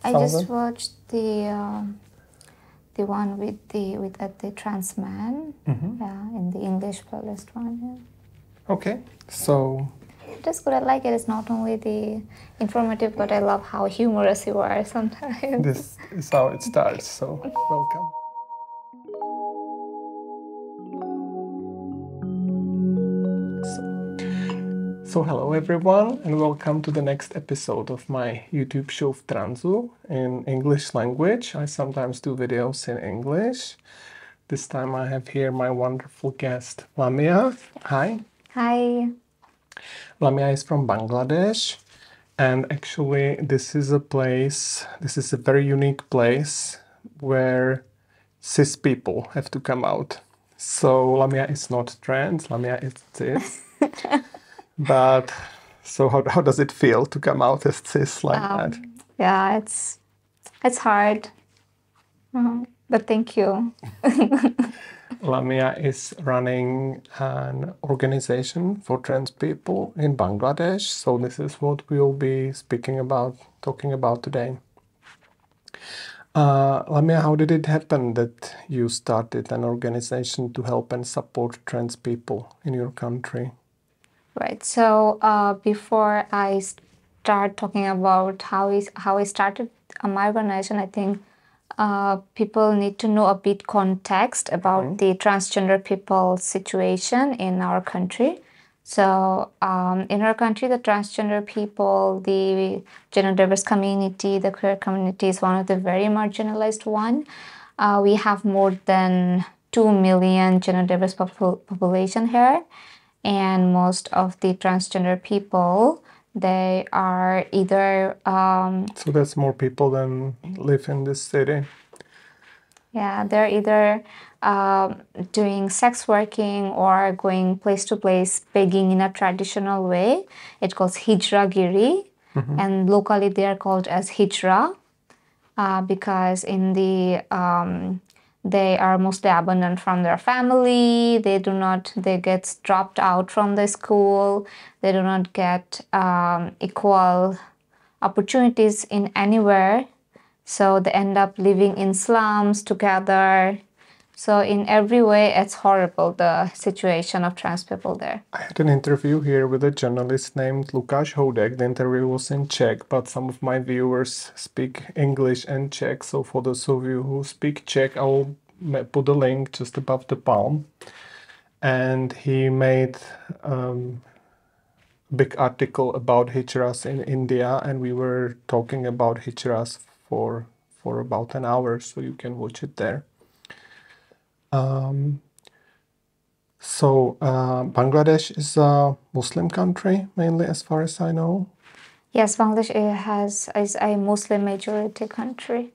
I just watched the one with the trans man, in the English playlist one. Yeah. Okay, so It is good. I like it. It's not only the informative, but I love how humorous you are sometimes. this is how it starts. So welcome. So hello everyone, and welcome to the next episode of my YouTube show Tranzu in English language. I sometimes do videos in English. This time I have here my wonderful guest Lamea. Hi. Hi. Lamea is from Bangladesh, and actually this is a very unique place where cis people have to come out. So Lamea is not trans, Lamea is cis. But so how does it feel to come out as cis like that? Yeah, it's hard. But thank you. Lamea is running an organization for trans people in Bangladesh. So this is what we will be talking about today. Lamea, how did it happen that you started an organization to help and support trans people in your country? Right. So before I start talking about how I started my organization, I think people need to know a bit context about the transgender people situation in our country. So in our country, the transgender people, the gender diverse community, the queer community is one of the very marginalized one. We have more than 2 million gender diverse population here. And most of the transgender people, they are either... So that's more people than live in this city. Yeah, they're either doing sex working or going place to place, begging in a traditional way. It calls Hijragiri. And locally they are called as Hijra because in the... they are mostly abandoned from their family. They get dropped out from the school. They do not get equal opportunities in anywhere. So they end up living in slums together. So in every way, it's horrible, the situation of trans people there. I had an interview here with a journalist named Lukáš Houdek. The interview was in Czech, but some of my viewers speak English and Czech. So for those of you who speak Czech, I will put a link just above the palm. And he made a big article about Hijras in India, and we were talking about Hijras for about an hour, so you can watch it there. Bangladesh is a Muslim country, mainly, as far as I know. Yes, Bangladesh is a Muslim majority country.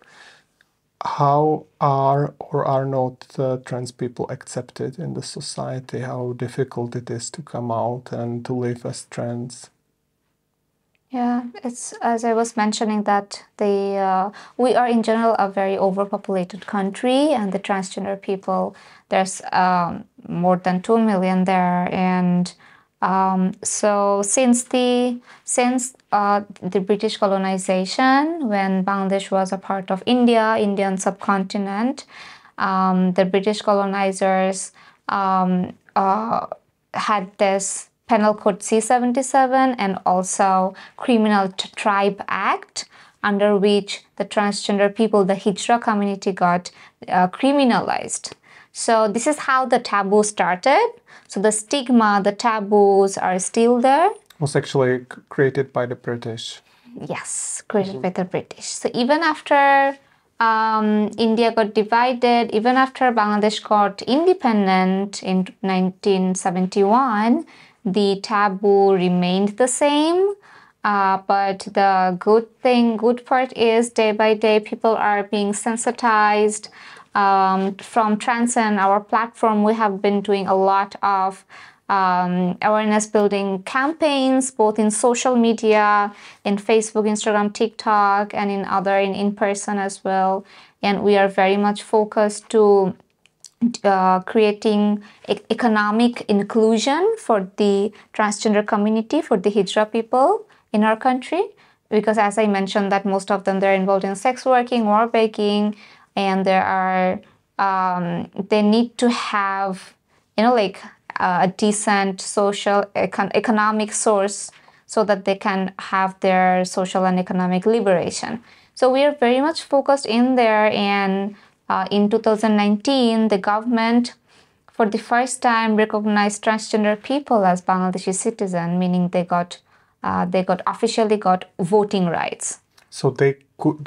How are or are not trans people accepted in the society? How difficult it is to come out and to live as trans? Yeah, it's as I was mentioning that we are in general a very overpopulated country, and the transgender people, there's more than 2 million there, and so since the British colonization, when Bangladesh was a part of Indian subcontinent, the British colonizers had this Penal Code C-77 and also Criminal Tribe Act, under which the transgender people, the Hijra community, got criminalized. So this is how the taboo started. So the stigma, the taboos are still there. It was actually created by the British. Yes, created by the British. So even after India got divided, even after Bangladesh got independent in 1971, the taboo remained the same. But the good part is day by day people are being sensitized. From TransEnd, our platform, we have been doing a lot of awareness building campaigns, both in social media, in Facebook, Instagram, TikTok, and in person as well. And we are very much focused to creating economic inclusion for the transgender community, for the Hijra people in our country. because as I mentioned that most of them, they're involved in sex working or baking, and there are, they need to have, like a decent social, economic source so that they can have their social and economic liberation. So we are very much focused in there, and in 2019, the government, for the first time, recognized transgender people as Bangladeshi citizen, meaning they officially got voting rights. So they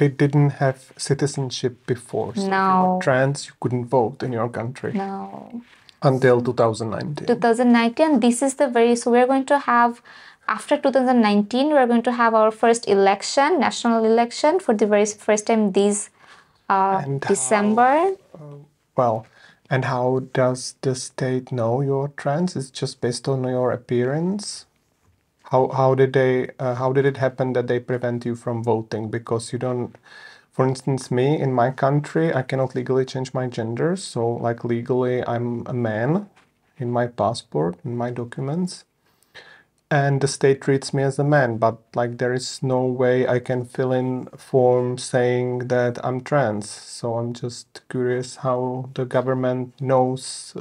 didn't have citizenship before. So No. if you were trans, you couldn't vote in your country. No. Until 2019. 2019. This is so we're going to have, after 2019, we're going to have our first election, national election, for the very first time this December. And how does the state know you're trans? It's just based on your appearance? How did it happen that they prevent you from voting? Because you don't, for instance, me in my country, I cannot legally change my gender. So like legally, I'm a man in my passport, in my documents. And the state treats me as a man, but like there is no way I can fill in a form saying that I'm trans. So I'm just curious how the government knows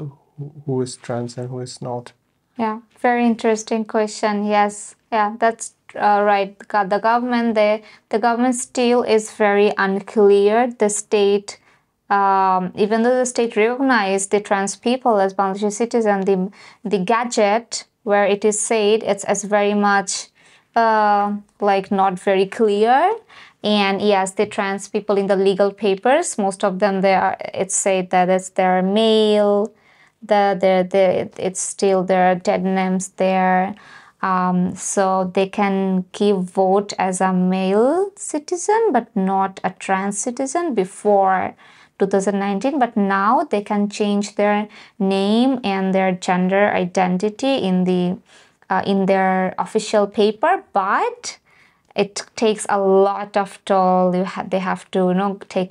who is trans and who is not. Yeah, very interesting question. Yes, yeah, that's right. The government still is very unclear. The state, even though the state recognized the trans people as Bangladeshi citizens, the gadget where it is said, it's very much like not very clear. And yes, the trans people in the legal papers, most of them, it's said that they're male. It's still their dead names there, so they can give vote as a male citizen but not a trans citizen before 2019. But now they can change their name and their gender identity in their official paper, but it takes a lot of toll. They have to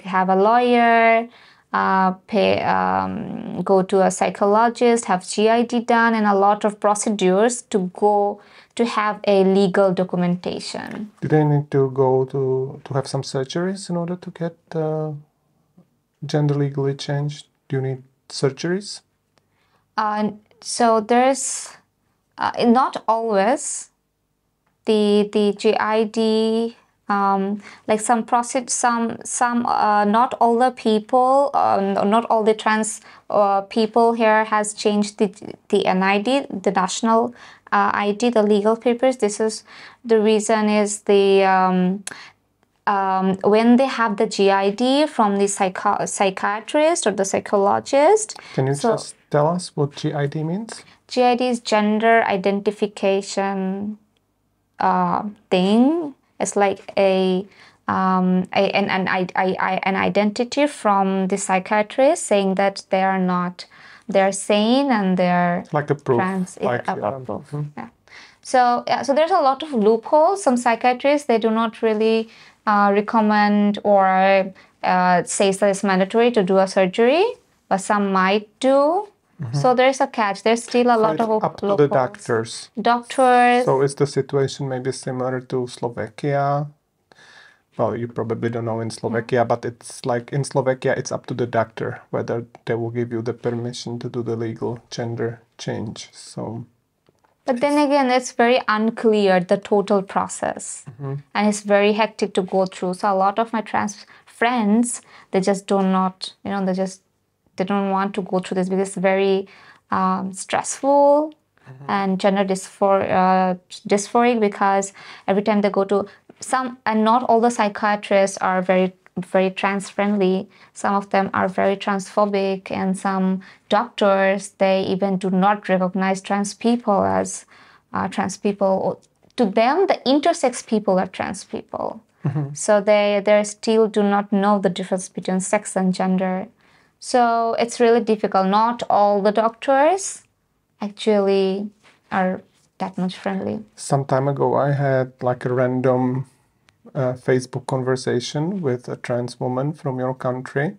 have a lawyer, go to a psychologist, have GID done, and a lot of procedures to have a legal documentation. Do they need to go to have some surgeries in order to get gender legally changed? Do you need surgeries? So there's not always the GID. Like some not all the people, not all the trans people here has changed the NID, the national ID, the legal papers. This is the reason is when they have the GID from the psychiatrist or the psychologist. Can you just tell us what GID means? GID is gender identification thing. It's like an identity from the psychiatrist saying that they're sane and they're like a proof. Trans. Like, a proof. Mm-hmm. Yeah. So there's a lot of loopholes. Some psychiatrists, they do not really recommend or says that it's mandatory to do a surgery, but some might do. Mm-hmm. So there's a catch. There's still a lot of up to loopholes. The doctors. So is the situation maybe similar to Slovakia? Well, you probably don't know in Slovakia, but it's like in Slovakia, it's up to the doctor whether they will give you the permission to do the legal gender change. So, but then again, it's very unclear, the total process. Mm-hmm. And it's very hectic to go through. So a lot of my trans friends, they just do not, they don't want to go through this because it's very stressful. Mm-hmm. And gender dysphoric, because every time they go to and not all the psychiatrists are very, very trans friendly. Some of them are very transphobic, and some doctors, they even do not recognize trans people as trans people. To them, the intersex people are trans people. Mm-hmm. So they still do not know the difference between sex and gender. So it's really difficult. Not all the doctors actually are that much friendly. Some time ago, I had like a random Facebook conversation with a trans woman from your country.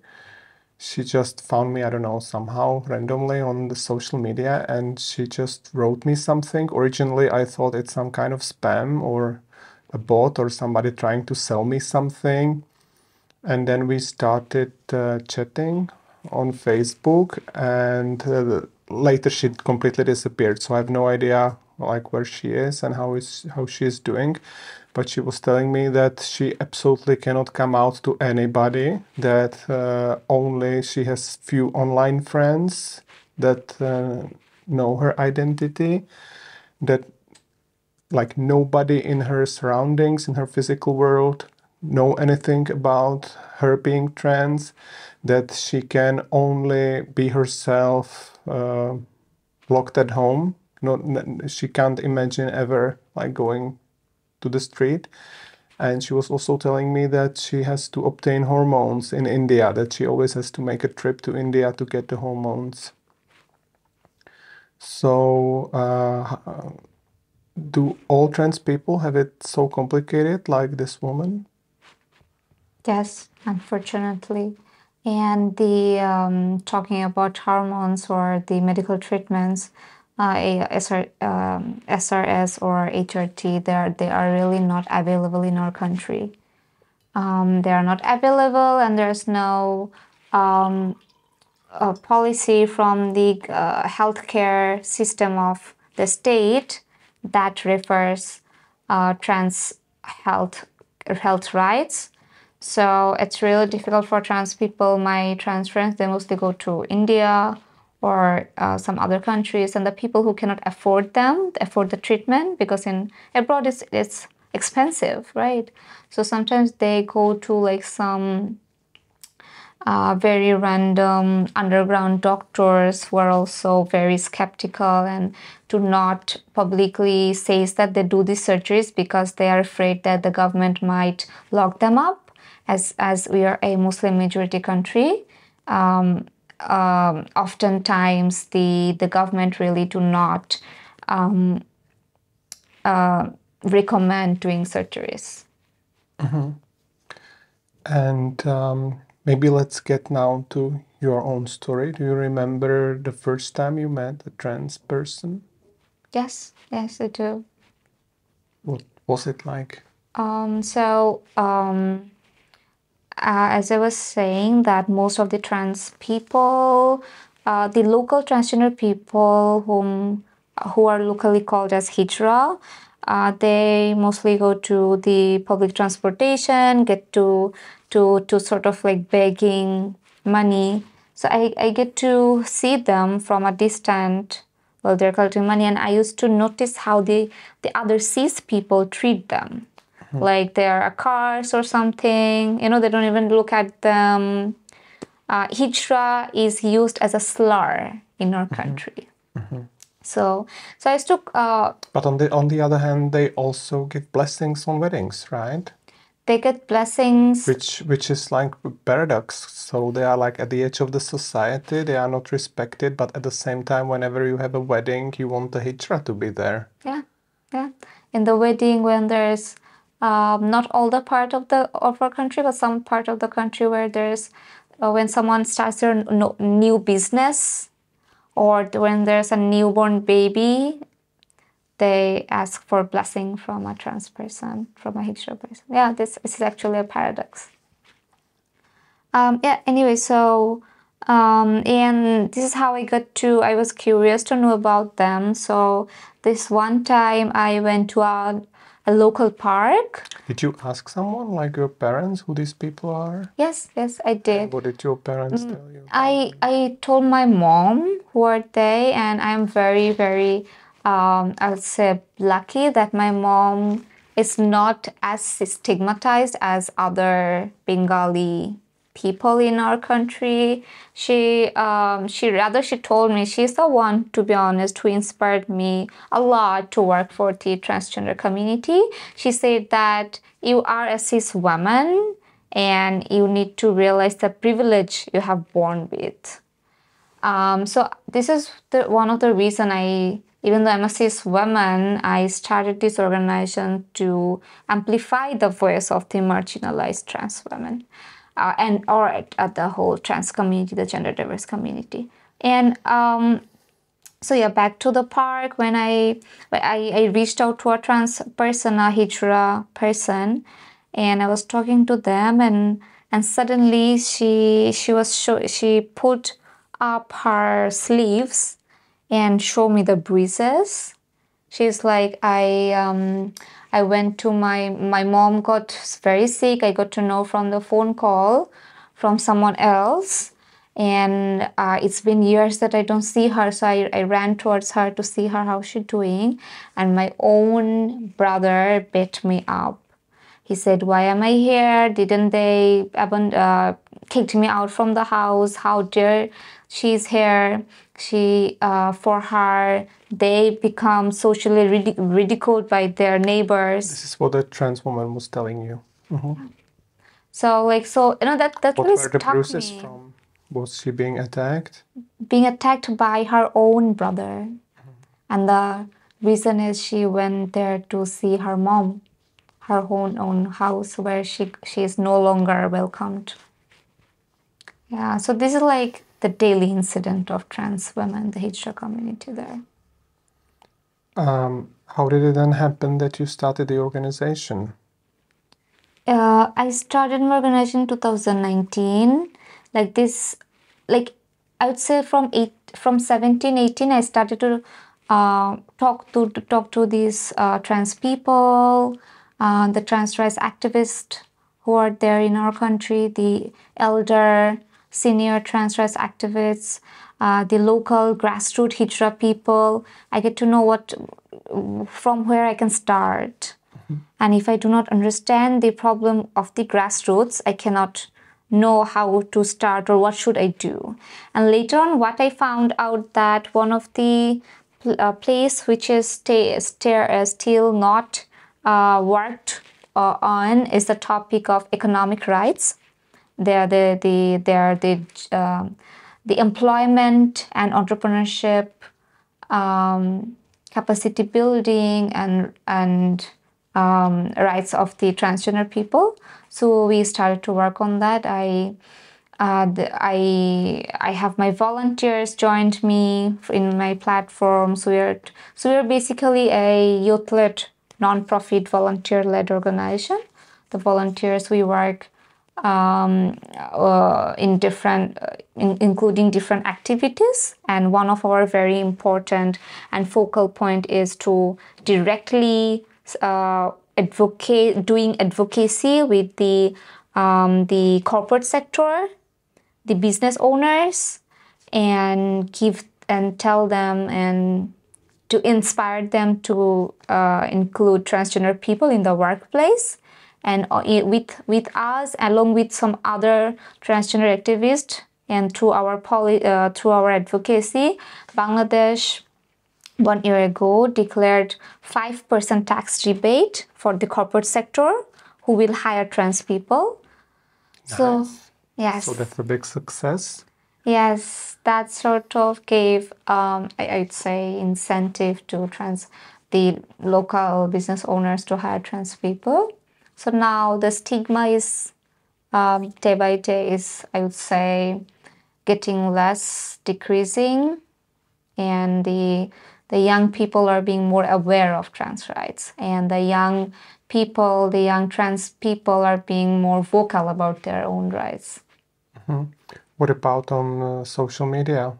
She just found me, I don't know, somehow randomly on the social media, and she just wrote me something. Originally, I thought it's some kind of spam or a bot or somebody trying to sell me something. And then we started chatting on Facebook, and later she completely disappeared. So I have no idea like where she is and how she is doing. But she was telling me that she absolutely cannot come out to anybody, that only she has few online friends that know her identity, that like nobody in her surroundings, in her physical world, know anything about her being trans, that she can only be herself locked at home. She can't imagine ever like going to the street. And she was also telling me that she has to obtain hormones in India, that she always has to make a trip to India to get the hormones. So do all trans people have it so complicated like this woman? Yes, unfortunately. And the talking about hormones or the medical treatments, SRS or HRT, they are really not available in our country. They are not available, and there's no policy from the healthcare system of the state that refers trans health rights. So it's really difficult for trans people. My trans friends, they mostly go to India or some other countries, and the people who cannot afford the treatment, because in abroad it's expensive, right? So sometimes they go to like some very random underground doctors who are also very skeptical and do not publicly say that they do these surgeries because they are afraid that the government might lock them up. As we are a Muslim majority country, oftentimes the government really do not recommend doing surgeries. Mm-hmm. And maybe let's get now to your own story. Do you remember the first time you met a trans person? Yes, I do. What was it like? As I was saying, that most of the trans people, the local transgender people who are locally called as Hijra, they mostly go to the public transportation, get to sort of like begging money. So I get to see them from a distance while they're collecting money, and I used to notice how the other cis people treat them. Like they're cars or something, they don't even look at them. Hijra is used as a slur in our country. Mm-hmm. So I used to. But on the other hand, they also give blessings on weddings, right? They get blessings. Which is like a paradox. So they are like at the edge of the society. They are not respected, but at the same time, whenever you have a wedding, you want the Hijra to be there. Yeah. In the wedding, when there's not all the part of our country, but some part of the country where there's when someone starts their new business, or when there's a newborn baby, they ask for blessing from a trans person, from a Hijra person. Yeah, this is actually a paradox. Anyway, so and this is how I was curious to know about them. So this one time I went to a local park. Did you ask someone, like your parents, who these people are? Yes, I did. And what did your parents tell you? I told my mom who are they, and I'm very, very, I would say, lucky that my mom is not as stigmatized as other Bengali people in our country. She told me she's the one, to be honest, who inspired me a lot to work for the transgender community. She said that you are a cis woman and you need to realize the privilege you have born with. So this is one of the reason even though I'm a cis woman, I started this organization to amplify the voice of the marginalized trans women. Or at the whole trans community, the gender diverse community. And So yeah, back to the park. When I reached out to a trans person, a Hijra person, and I was talking to them, and suddenly she put up her sleeves and showed me the bruises. She's like, I went to my mom got very sick. I got to know from the phone call from someone else. And it's been years that I don't see her. So I ran towards her to see her, how she's doing. And my own brother beat me up. He said, why am I here? Didn't they kicked me out from the house? How dare she's here? For her, they become socially ridiculed by their neighbors. This is what the trans woman was telling you. Mm-hmm. So that What really were the struck bruises me. from? Was she being attacked? Being attacked by her own brother. Mm-hmm. And the reason is she went there to see her mom, her own house, where she is no longer welcomed. Yeah, so this is like the daily incident of trans women, the Hijra community there. How did it then happen that you started the organization? I started my organization in 2019. I would say from 17, 18, I started to talk to these trans people, the trans rights activists who are there in our country, the elder, senior trans rights activists, the local grassroots Hijra people. I get to know from where I can start. Mm-hmm. And if I do not understand the problem of the grassroots, I cannot know how to start or what should I do. And later on, what I found out that one of the place which is still not worked on is the topic of economic rights. They are the employment and entrepreneurship, capacity building, and rights of the transgender people. So we started to work on that. I have my volunteers joined me in my platform. So we're basically a youth-led, non-profit, volunteer-led organization. The volunteers, we work in different, including different activities. And one of our very important and focal point is to directly doing advocacy with the corporate sector, the business owners, and tell them and to inspire them to include transgender people in the workplace. And with us, along with some other transgender activists, and through our advocacy, Bangladesh 1 year ago declared 5% tax rebate for the corporate sector who will hire trans people. Nice. So, yes. So that's a big success. Yes, that sort of gave, I'd say, incentive to the local business owners to hire trans people. So now the stigma is, day by day, is, I would say, getting less, decreasing, and the young people are being more aware of trans rights, and the young trans people are being more vocal about their own rights. Mm-hmm. What about on social media?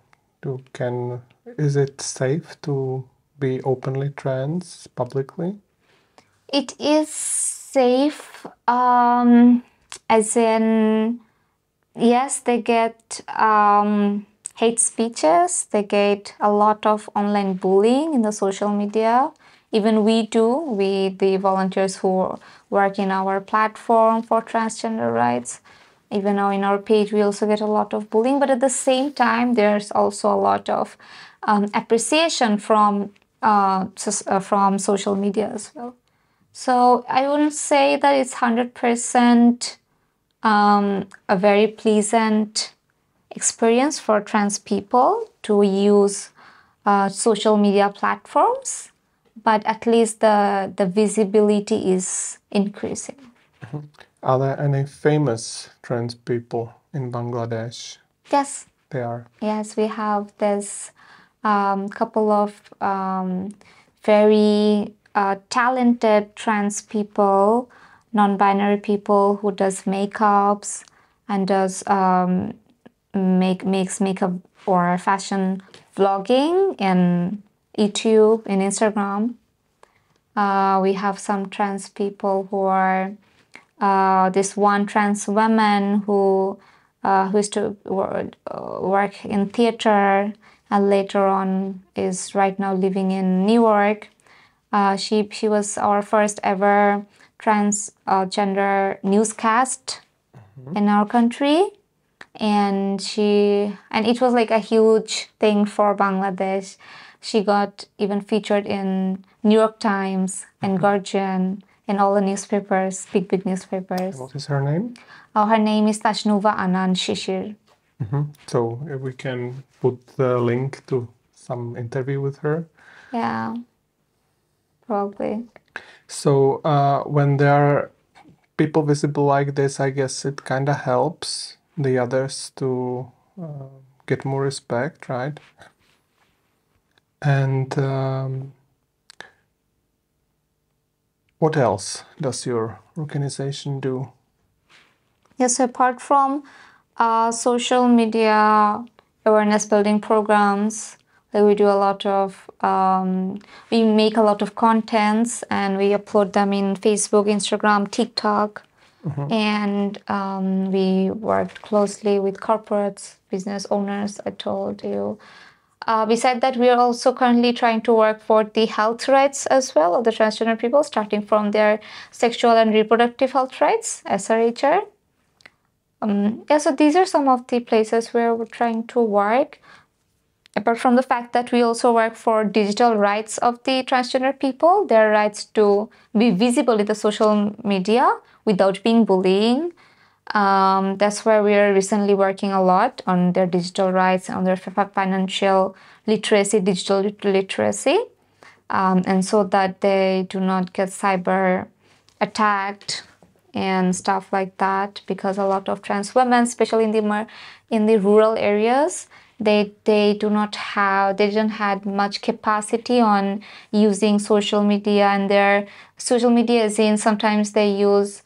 Is it safe to be openly trans publicly? It is safe, as in, yes, they get hate speeches, they get a lot of online bullying in the social media. Even the volunteers who work in our platform for transgender rights, even now in our page, we also get a lot of bullying. But at the same time, there's also a lot of appreciation from social media as well. So I wouldn't say that it's 100% a very pleasant experience for trans people to use social media platforms, but at least the visibility is increasing. Mm-hmm. Are there any famous trans people in Bangladesh? Yes. They are? Yes, we have this couple of very talented trans people, non-binary people who does makeups and does makes makeup or fashion vlogging in YouTube, in Instagram. We have some trans people who are this one trans woman who used to work in theater and later on is right now living in New York. She was our first ever transgender newscast in our country, and it was like a huge thing for Bangladesh. She got even featured in New York Times and Guardian and all the newspapers, big newspapers. What is her name? Her name is Tashnuva Anan Shishir. So if we can put the link to some interview with her. Yeah, probably. So when there are people visible like this, I guess it kind of helps the others to get more respect, right? And what else does your organization do? Yes, apart from social media awareness building programs, we do a lot of, we make a lot of contents and we upload them in Facebook, Instagram, TikTok. And we worked closely with corporates, business owners, I told you. Besides that, we are also currently trying to work for the health rights as well of the transgender people, starting from their sexual and reproductive health rights, SRHR. So these are some of the places where we're trying to work. Apart from the fact that we also work for digital rights of the transgender people, their rights to be visible in the social media without being bullying. That's where we are recently working a lot on their digital rights, on their financial literacy, digital literacy, and so that they do not get cyber attacked and stuff like that, because a lot of trans women, especially in the rural areas, they didn't have much capacity on using social media, and their social media is in sometimes they use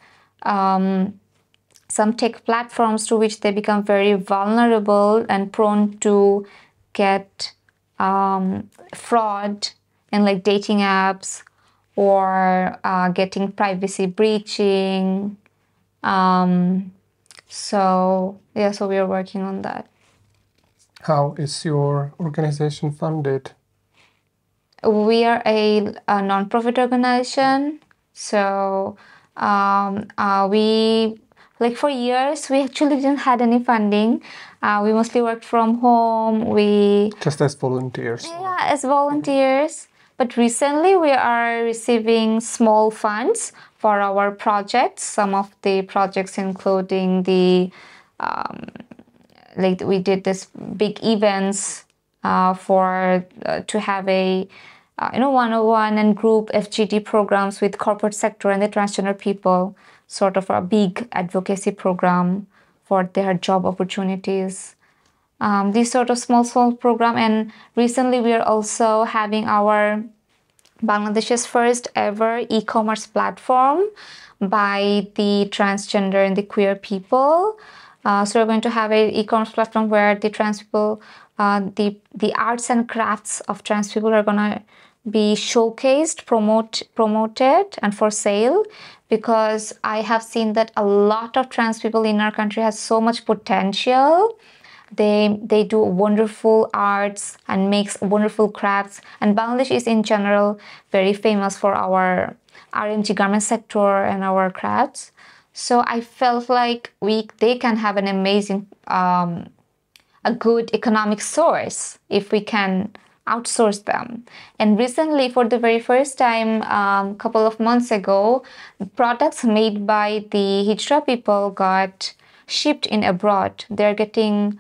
some tech platforms to which they become very vulnerable and prone to get fraud in like dating apps or getting privacy breaching. So we are working on that. How is your organization funded? We are a non-profit organization. So we, like for years, we actually didn't had any funding. We mostly worked from home. Just as volunteers? Yeah, as volunteers. But recently we are receiving small funds for our projects. Some of the projects including the like we did this big events for to have a one-on-one and group FGD programs with corporate sector and the transgender people, sort of a big advocacy program for their job opportunities. These sort of small program, and recently we are also having our Bangladesh's first ever e-commerce platform by the transgender and the queer people. So we're going to have an e-commerce platform where the trans people, the arts and crafts of trans people are gonna be showcased, promoted, and for sale. Because I have seen that a lot of trans people in our country has so much potential. They do wonderful arts and makes wonderful crafts. And Bangladesh is in general very famous for our RMG garment sector and our crafts. So I felt like they can have an amazing, a good economic source if we can outsource them. And recently, for the very first time, a couple of months ago, products made by the Hijra people got shipped in abroad. They're getting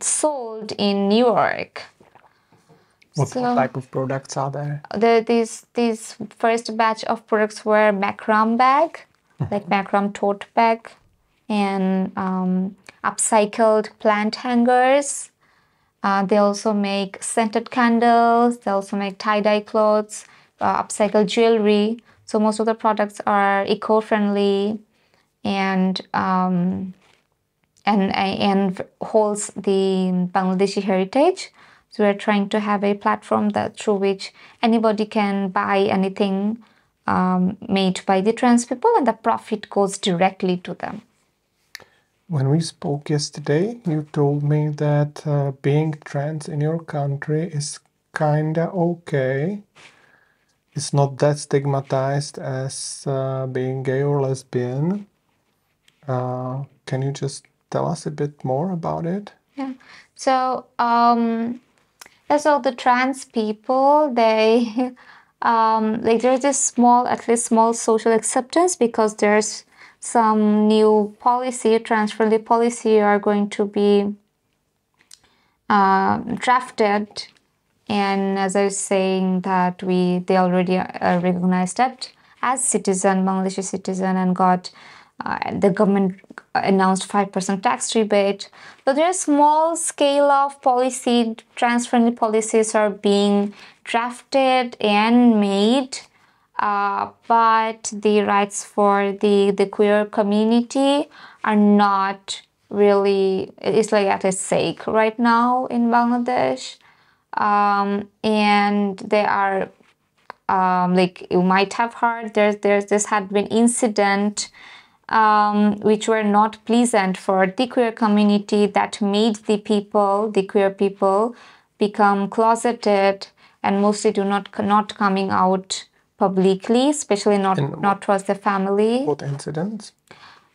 sold in New York. What type of products are there? These first batch of products were macram bag, like macram tote bag, and upcycled plant hangers, They also make scented candles. They also make tie-dye clothes, upcycle jewelry. So most of the products are eco-friendly and holds the Bangladeshi heritage. So we're trying to have a platform that through which anybody can buy anything made by the trans people, and the profit goes directly to them. When we spoke yesterday, you told me that being trans in your country is kinda okay. It's not that stigmatized as being gay or lesbian. Can you just tell us a bit more about it? Yeah. So, so the trans people, they like there's this small, at least small social acceptance because there's some new policy, trans-friendly policy, are going to be drafted. And as I was saying, that they already recognized that as citizen, Bangladeshi citizen, and got the government announced 5% tax rebate. So there's small scale of policy, trans-friendly policies are being drafted and made, but the rights for the queer community are not really, it's like at stake right now in Bangladesh. And they are like you might have heard, this had been incident which were not pleasant for the queer community, that made the queer people become closeted and mostly not coming out publicly, especially not towards the family. What incidents?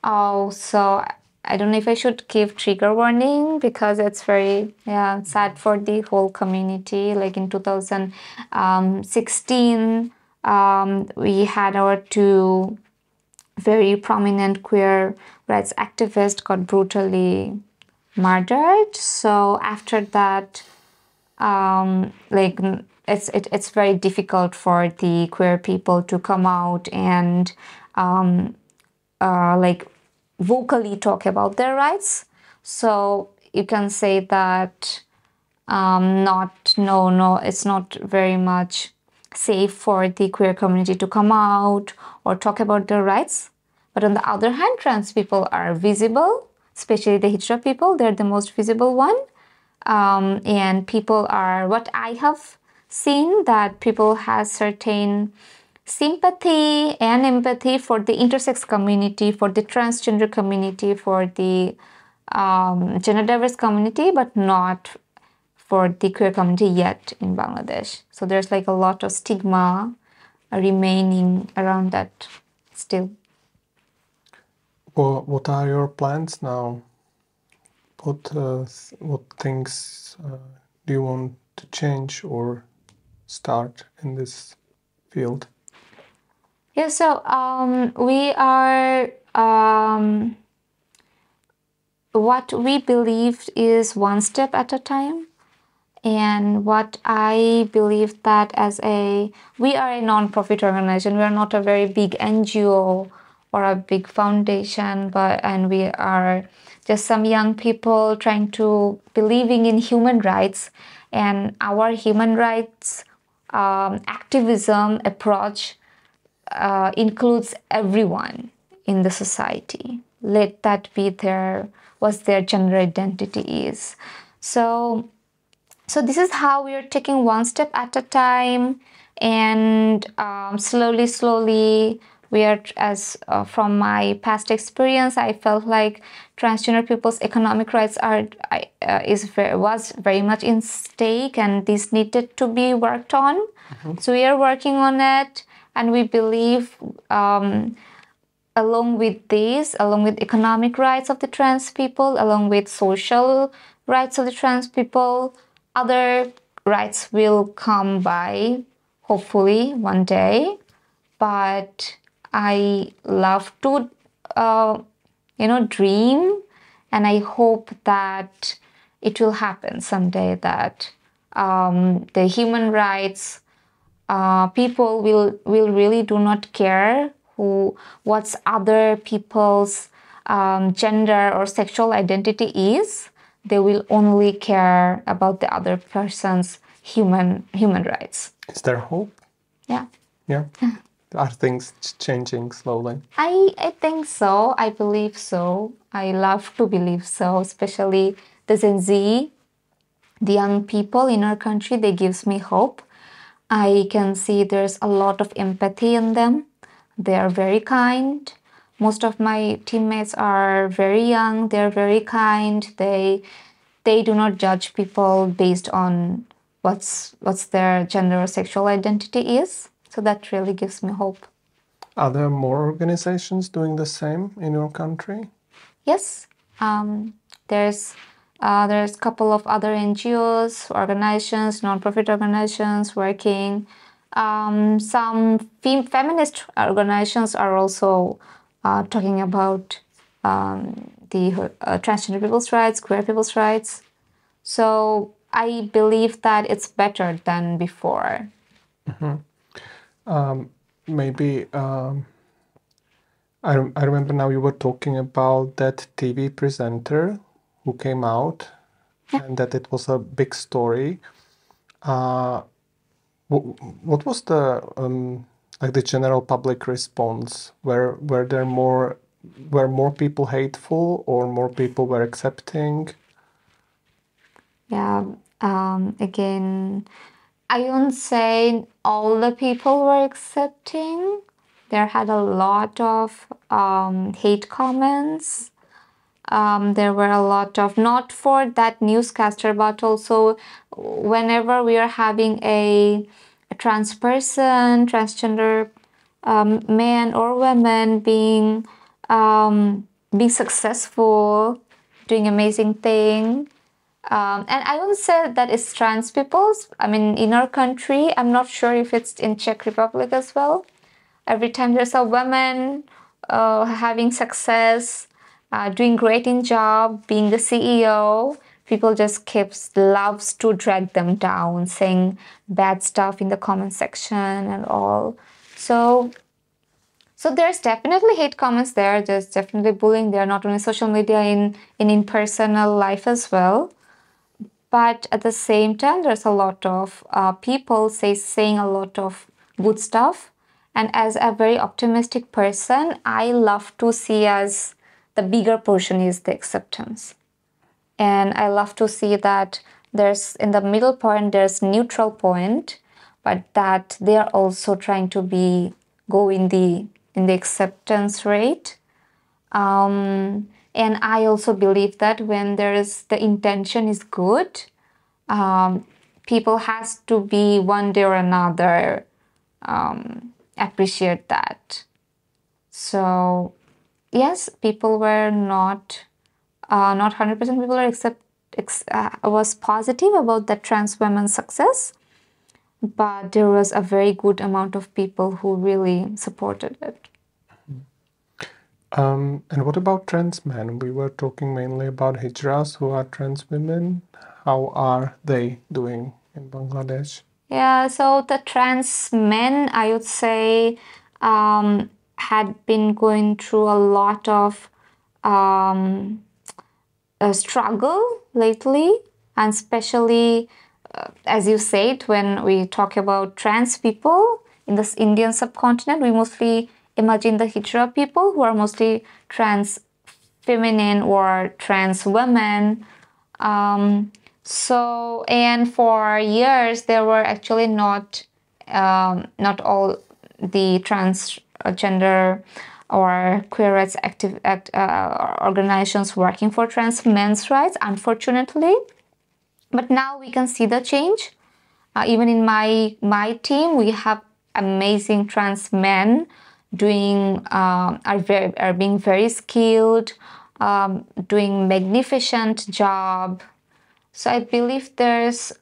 Oh, so I don't know if I should give trigger warning because it's very sad for the whole community. Like in 2016, we had our two very prominent queer rights activists got brutally murdered. So after that, like it's very difficult for the queer people to come out and like vocally talk about their rights. So you can say that it's not very much safe for the queer community to come out or talk about their rights. But on the other hand, trans people are visible, especially the Hijra people. They're the most visible one. And people are, what I have seen, that people have certain sympathy and empathy for the intersex community, for the transgender community, for the gender diverse community, but not for the queer community yet in Bangladesh. So there's like a lot of stigma remaining around that still. Well, what are your plans now? What things do you want to change or start in this field? Yeah, so we are, what we believe is one step at a time. And what I believe that we are a non-profit organization. We are not a very big NGO or a big foundation, and we are just some young people trying to believing in human rights, and our human rights activism approach includes everyone in the society. Let that be what their gender identity is. So this is how we are taking one step at a time, and slowly we are, from my past experience, I felt like transgender people's economic rights was very much in stake, and this needed to be worked on. Mm-hmm. So we are working on it, and we believe along with economic rights of the trans people, along with social rights of the trans people, other rights will come by, hopefully, one day. But I love to, dream, and I hope that it will happen someday, that the human rights people will really do not care what's other people's gender or sexual identity is. they will only care about the other person's human rights. Is there hope? Yeah. Yeah. Are things changing slowly? I think so. I believe so. I love to believe so, especially the Gen Z, the young people in our country, they gives me hope. I can see there's a lot of empathy in them. They are very kind. Most of my teammates are very young. They're very kind. They do not judge people based on what's their gender or sexual identity is. So that really gives me hope. Are there more organizations doing the same in your country? Yes, there's a couple of other NGOs, organizations, non-profit organizations working. Some feminist organizations are also talking about the transgender people's rights, queer people's rights. So I believe that it's better than before. Maybe I remember now you were talking about that TV presenter who came out and that it was a big story. What was the like the general public response? Were more people hateful or more people were accepting? Yeah, again, I won't say all the people were accepting. There had a lot of hate comments. There were a lot of, not for that newscaster, but also whenever we are having a trans person, transgender man or woman being successful, doing amazing thing. And I won't say that it's trans people's. I mean, in our country, I'm not sure if it's in Czech Republic as well. Every time there's a woman having success, doing great in job, being the CEO, people just loves to drag them down, saying bad stuff in the comment section and all. So there's definitely hate comments there. There's definitely bullying there, not only social media, in personal life as well. But at the same time, there's a lot of people saying a lot of good stuff. And as a very optimistic person, I love to see as the bigger portion is the acceptance. And I love to see that there's in the middle point, there's neutral point, but that they are also trying to go in the acceptance rate. And I also believe that when the intention is good, people has to be one day or another appreciate that. So yes, people were not 100% people were was positive about that trans women's success, but there was a very good amount of people who really supported it. And what about trans men? We were talking mainly about Hijras, who are trans women. How are they doing in Bangladesh? Yeah, so the trans men, I would say, had been going through a lot of struggle lately, and especially, as you said, when we talk about trans people in this Indian subcontinent, we mostly imagine the Hijra people who are mostly trans feminine or trans women. So, and for years, there were actually not all the transgender or queer rights organizations working for trans men's rights, unfortunately. But now we can see the change. Even in my team, we have amazing trans men are being very skilled, doing magnificent job. So I believe there's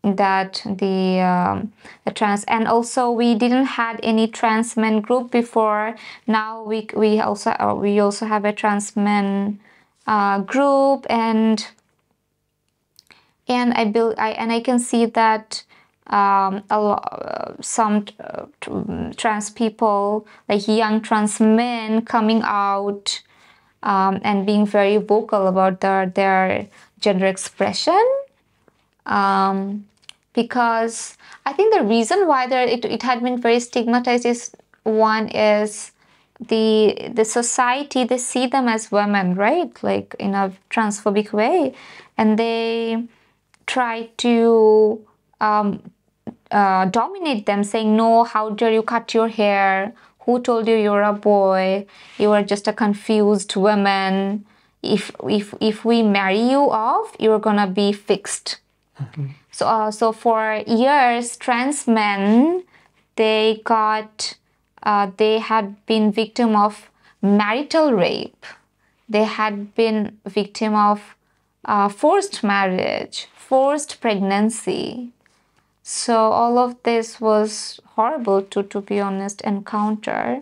that the trans, and also we didn't had any trans men group before. Now we also have a trans men group, and I can see that some trans people, like young trans men, coming out and being very vocal about their gender expression. Because I think the reason why it had been very stigmatized is, one is the society, they see them as women, right? Like in a transphobic way, and they try to dominate them, saying, no, how dare you cut your hair? Who told you you're a boy? You are just a confused woman. If we marry you off, you're gonna be fixed. Mm-hmm. So for years, trans men, they had been victim of marital rape. They had been victim of forced marriage, forced pregnancy. So all of this was horrible to be honest, encounter.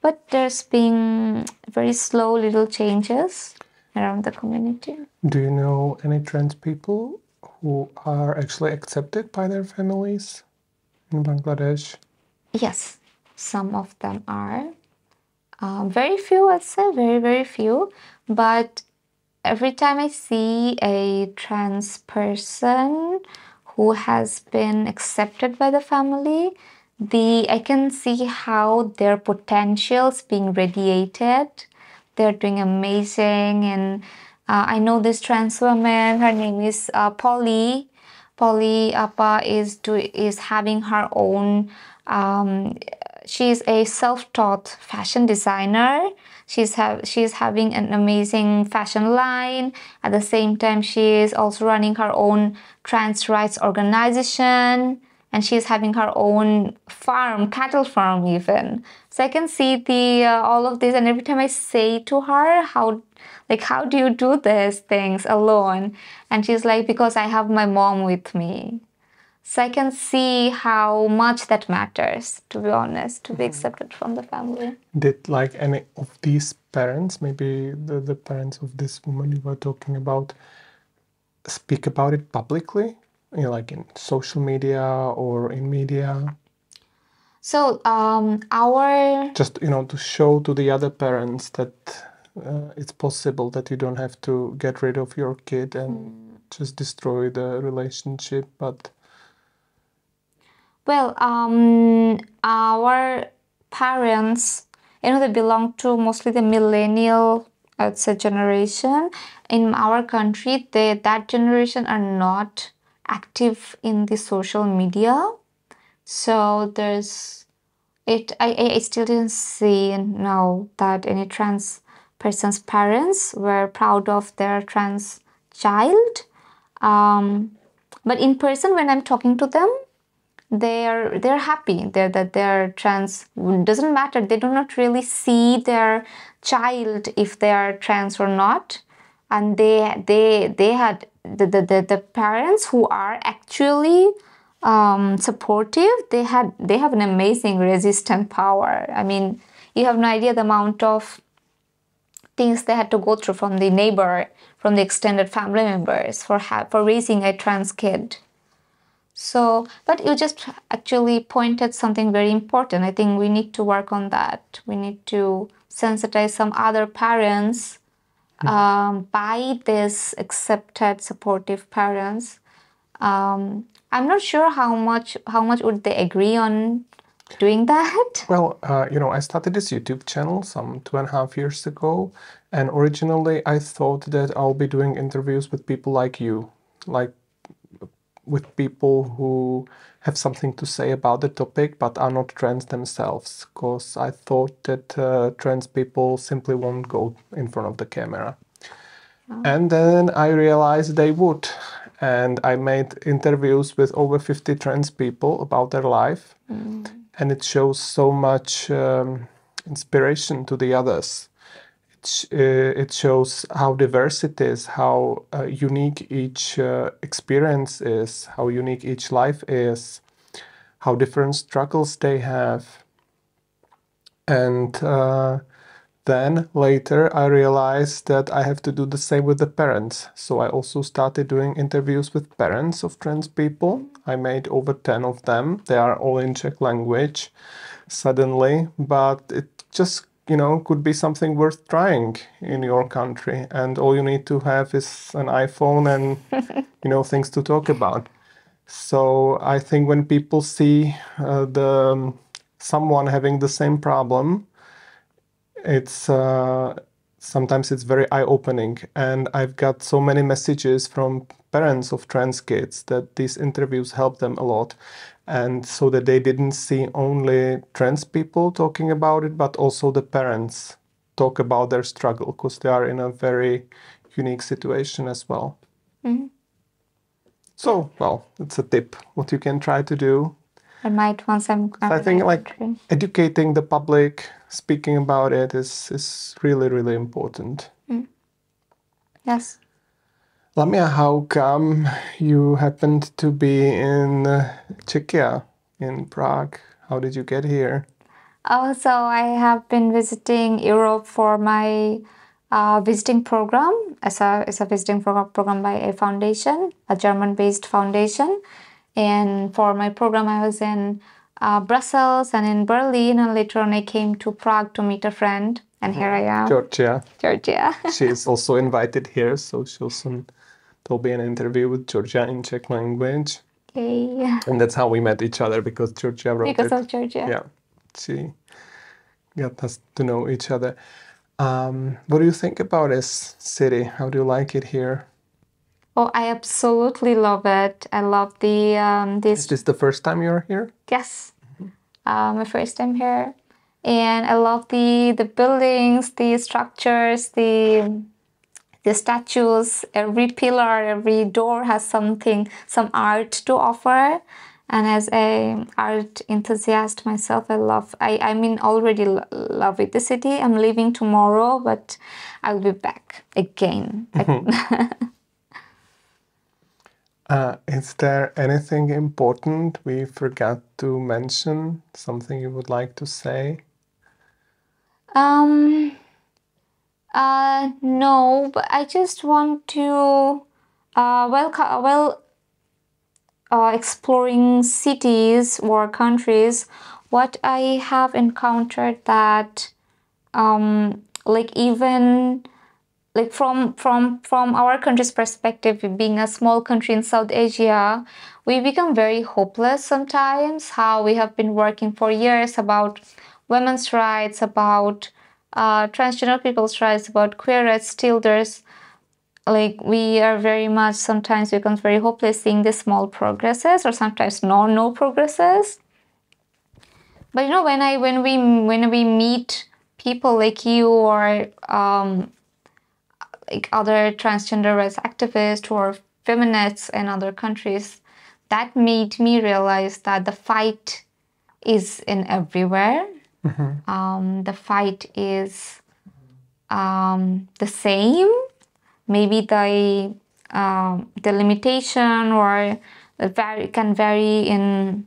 But there's been very slow little changes around the community. Do you know any trans people who are actually accepted by their families in Bangladesh? Yes, some of them are. Very few, I'd say, very, very few. But every time I see a trans person who has been accepted by the family, I can see how their potentials being radiated. They're doing amazing, and I know this trans woman. Her name is Polly. Polly Appa is having her own. She's a self-taught fashion designer. She's having an amazing fashion line. At the same time, she is also running her own trans rights organization, and she's having her own farm, cattle farm even. So I can see all of this, and every time I say to her, how do you do these things alone? And she's like, because I have my mom with me. So I can see how much that matters, to be honest, to be accepted from the family. Did like any of these parents, maybe the parents of this woman you were talking about, speak about it publicly? You know, like in social media or in media? So just, you know, to show to the other parents that it's possible, that you don't have to get rid of your kid and just destroy the relationship, but... Well, our parents, you know, they belong to mostly the millennial, I'd say, generation. In our country, that generation are not active in the social media. So I still didn't see and know that any trans person's parents were proud of their trans child. But in person, when I'm talking to them, they're happy that they're trans. Doesn't matter. They do not really see their child if they are trans or not. And they had the parents who are actually supportive. They have an amazing resistant power. I mean, you have no idea the amount of things they had to go through from the neighbor, from the extended family members for raising a trans kid. So, but you just actually pointed something very important. I think we need to work on that. We need to sensitize some other parents by this accepted, supportive parents. I'm not sure how much would they agree on doing that. Well, you know, I started this YouTube channel some 2.5 years ago, and originally I thought that I'll be doing interviews with people like you, like with people who have something to say about the topic but are not trans themselves, because I thought that trans people simply won't go in front of the camera. Oh. And then I realized they would, and I made interviews with over 50 trans people about their life, and it shows so much inspiration to the others. It shows how diverse it is, how unique each experience is, how unique each life is, how different struggles they have. And then later I realized that I have to do the same with the parents. So I also started doing interviews with parents of trans people. I made over 10 of them. They are all in Czech language suddenly, but it just could be something worth trying in your country, and all you need to have is an iPhone and things to talk about. So I think when people see someone having the same problem, it's sometimes it's very eye-opening. And I've got so many messages from parents of trans kids that these interviews help them a lot, and so that they didn't see only trans people talking about it, but also the parents talk about their struggle, because they are in a very unique situation as well. Mm-hmm. So, well, it's a tip what you can try to do. I might once I'm I think educating the public, speaking about it is really, really important. Yes. Lamea, how come you happened to be in Czechia, in Prague? How did you get here? Oh, so I have been visiting Europe for my visiting program. As a visiting program by a foundation, a German-based foundation. And for my program, I was in Brussels and in Berlin, and later on I came to Prague to meet a friend. And here I am. Georgia. She is also invited here, so there'll be an interview with Georgia in Czech language. Okay. And that's how we met each other, because Georgia wrote Because of Georgia. Yeah. She got us to know each other. What do you think about this city? How do you like it here? Oh, I absolutely love it. I love the this. Is this the first time you're here? Yes, my first time here, and I love the buildings, the structures, the statues. Every pillar, every door has some art to offer. And as a art enthusiast myself, I mean, already love it. The city. I'm leaving tomorrow, but I'll be back again. Is there anything important we forgot to mention? Something you would like to say? No, but I just want to exploring cities or countries. What I have encountered that even from our country's perspective, being a small country in South Asia, we become very hopeless sometimes. How we have been working for years about women's rights, about transgender people's rights, about queer rights. Still, there's we are very much sometimes becomes very hopeless seeing the small progresses, or sometimes no progresses. But when we meet people like you, or other transgender rights activists or feminists in other countries, that made me realize that the fight is in everywhere. Mm-hmm. The fight is the same. Maybe the limitation or can vary in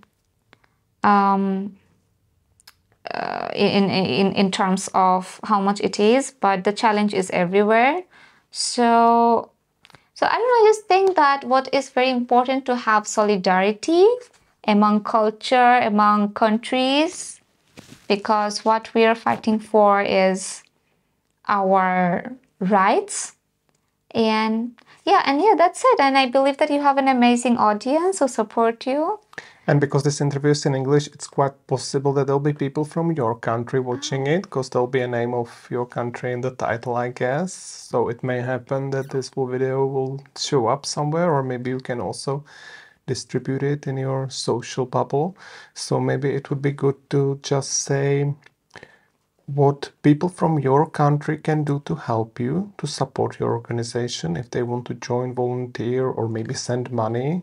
terms of how much it is, but the challenge is everywhere. So I don't know, I just think that what is very important to have solidarity among culture, among countries, because what we are fighting for is our rights. And that's it. And I believe that you have an amazing audience who support you. And because this interview is in English, it's quite possible that there'll be people from your country watching it, because there'll be a name of your country in the title, I guess. So it may happen that this video will show up somewhere, or maybe you can also distribute it in your social bubble. So maybe it would be good to just say what people from your country can do to help you, to support your organization, if they want to join, volunteer, or maybe send money.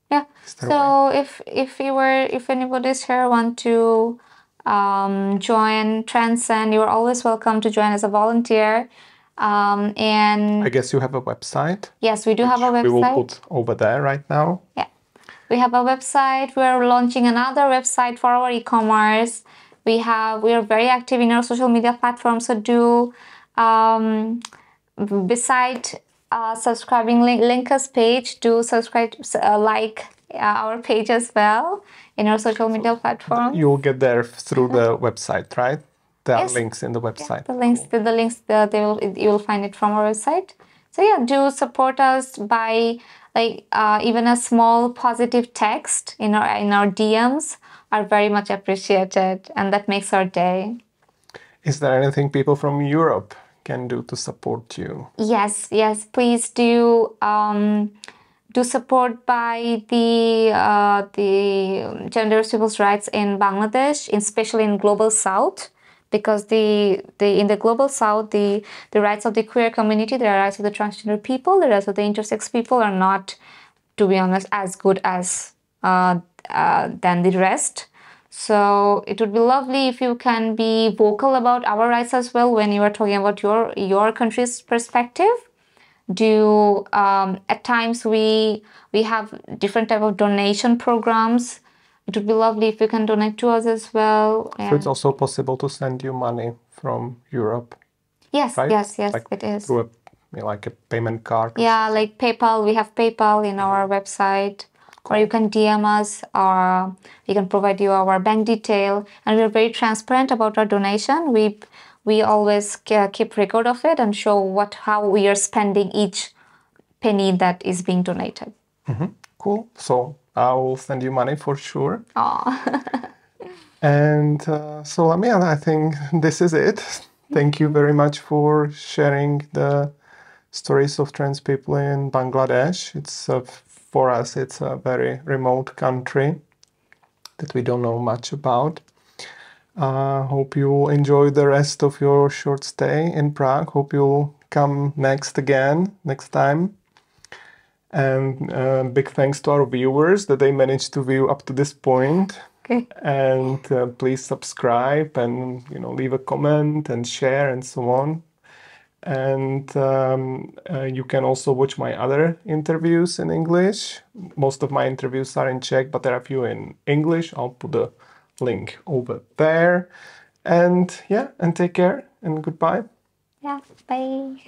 Yeah. So if anybody's here want to join TransEnd, you're always welcome to join as a volunteer. And I guess you have a website. Yes, we do have a website. We will put over there right now. Yeah, we have a website. We're launching another website for our e-commerce. We are very active in our social media platforms. So do beside subscribing link us page, do subscribe, like our page as well in our social media platform. You'll get there through the website, right? There are Yes. links in the website. Yeah, the links you will find it from our website. So yeah, do support us by even a small positive text in our DMs are very much appreciated, and that makes our day. Is there anything people from Europe can do to support you? Yes, please do. Do support by the gender civil rights in Bangladesh, especially in Global South, because in the Global South the rights of the queer community, the rights of the transgender people, the rights of the intersex people are not, to be honest, as good as than the rest. So it would be lovely if you can be vocal about our rights as well when you are talking about your country's perspective. At times we have different type of donation programs. It would be lovely if you can donate to us as well. So it's also possible to send you money from Europe. Yes, right? yes, Like it is. Through like a payment card. Yeah, like PayPal. We have PayPal in our website. Or you can DM us, or we can provide you our bank detail, and we're very transparent about our donation. We always keep record of it and show how we are spending each penny that is being donated. Cool. So I will send you money for sure. Aww. And so Lamea, I think this is it. Thank you very much for sharing the stories of trans people in Bangladesh. It's for us, it's a very remote country that we don't know much about. Hope you enjoy the rest of your short stay in Prague. Hope you'll come next time. And big thanks to our viewers that they managed to view up to this point. Okay. And please subscribe and leave a comment and share and so on. And you can also watch my other interviews in English. Most of my interviews are in Czech, but there are a few in English. I'll put the link over there. And yeah, and take care and goodbye. Yeah, bye.